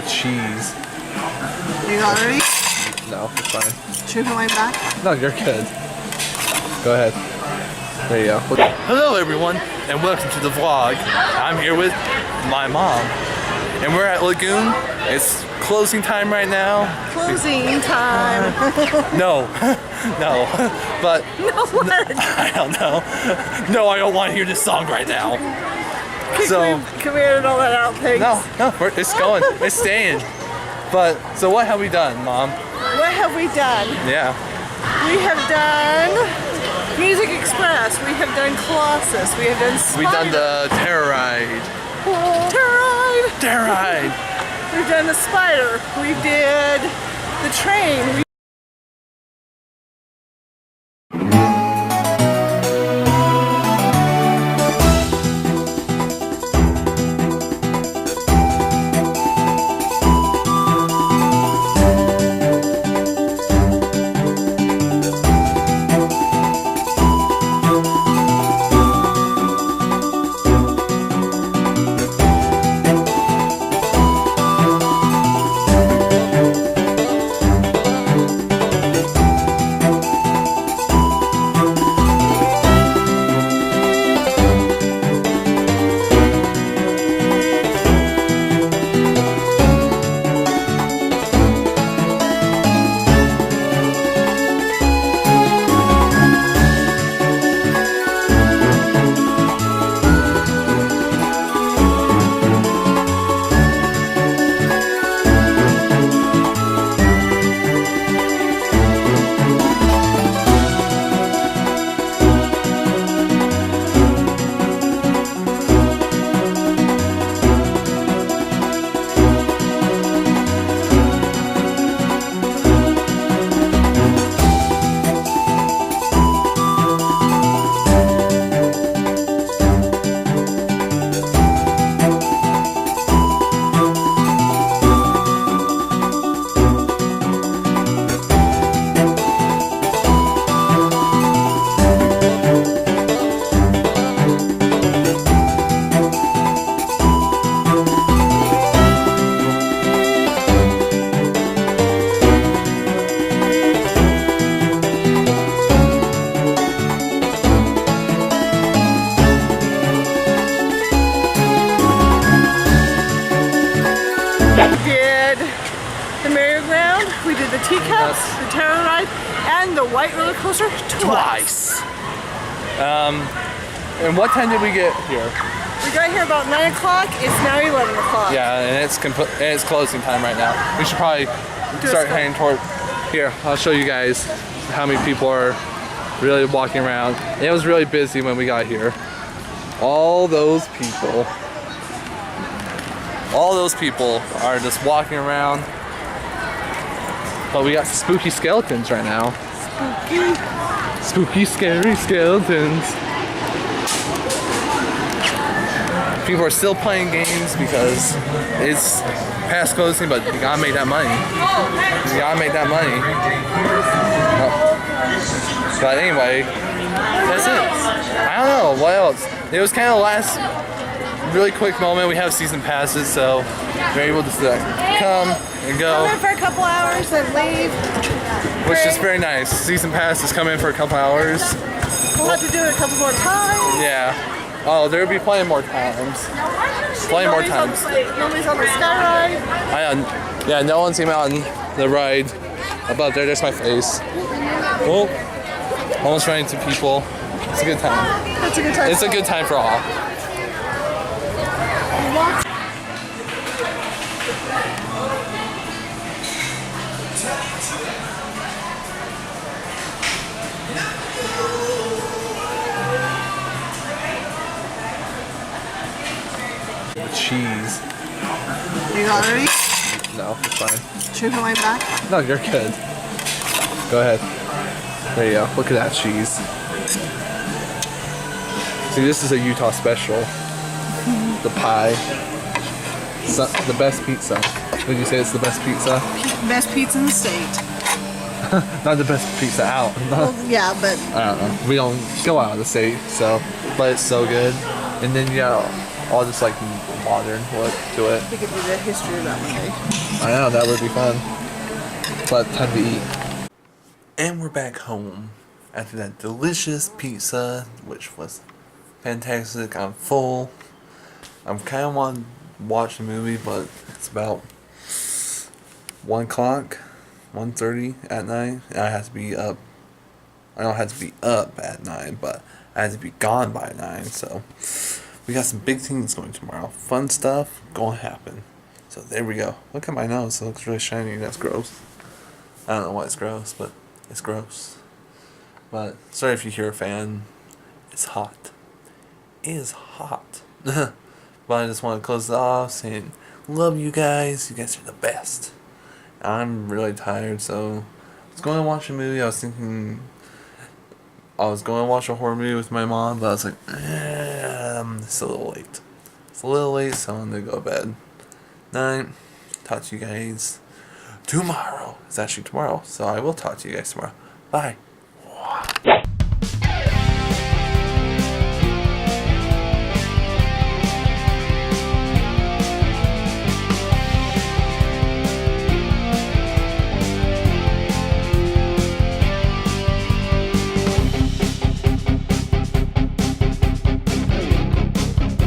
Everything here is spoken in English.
with cheese. You got it ready? No, it's fine. Should we put mine back? No, you're good. Go ahead. There you go. Hello everyone, and welcome to the vlog. I'm here with my mom, and we're at Lagoon. It's closing time right now. Closing time. No, no, but No, what? I don't know. No, I don't want to hear this song right now. Can we edit all that out, pigs? No, it's going. It's staying. But so what have we done, Mom? What have we done? Yeah. We have done Music Express. We have done Colossus. We have done Spider. We've done the Terror Ride. Terror Ride. Terror Ride. We've done the Spider. We did the train. We did the teacups, the Terror Ride, and the white roller coaster twice. And what time did we get here? We got here about 9 o'clock. It's now 11 o'clock. Yeah, and it's closing time right now. We should probably start heading toward. Here, I'll show you guys how many people are really walking around. It was really busy when we got here. All those people are just walking around. But we got spooky skeletons right now. Spooky, scary skeletons. People are still playing games because it's past closing, but you gotta make that money. You gotta make that money. But anyway, that's it. I don't know, what else? It was kind of last really quick moment. We have season passes, so we're able to come and go. Come in for a couple hours and leave. Which is very nice. Season passes come in for a couple hours. We'll have to do it a couple more times. Yeah. Oh, there'll be plenty more times. Plenty more times. Nobody's on the sky ride. Yeah, no one's even on the ride. Above there, there's my face. Oh, almost running into people. It's a good time. It's a good time. It's a good time for all. Cheese. You got it ready? No, it's fine. Should we put mine back? No, you're good. Go ahead. There you go. Look at that cheese. See, this is a Utah special. The pie. It's the best pizza. Would you say it's the best pizza? Best pizza in the state. Not the best pizza out. Well, yeah, but I don't know. We don't go out of the state, so. But it's so good. And then you got all this like modern look. to it. We could do the history of that one day. I know, that would be fun. But time to eat. And we're back home after that delicious pizza, which was fantastic. I'm full. I'm kind of want to watch a movie, but it's about 1 o'clock, 1:30 at night. And I have to be up. I don't have to be up at 9, but I have to be gone by 9. So we got some big things going tomorrow. Fun stuff going to happen. So there we go. Look at my nose. It looks really shiny. That's gross. I don't know why it's gross, but it's gross. But sorry if you hear a fan. It's hot. It is hot. But I just want to close it off saying, love you guys. You guys are the best. I'm really tired, so I was going to watch a movie. I was thinking I was going to watch a horror movie with my mom, but I was like, it's a little late. It's a little late, so I'm going to go to bed. Night. Talk to you guys tomorrow. It's actually tomorrow, so I will talk to you guys tomorrow. Bye.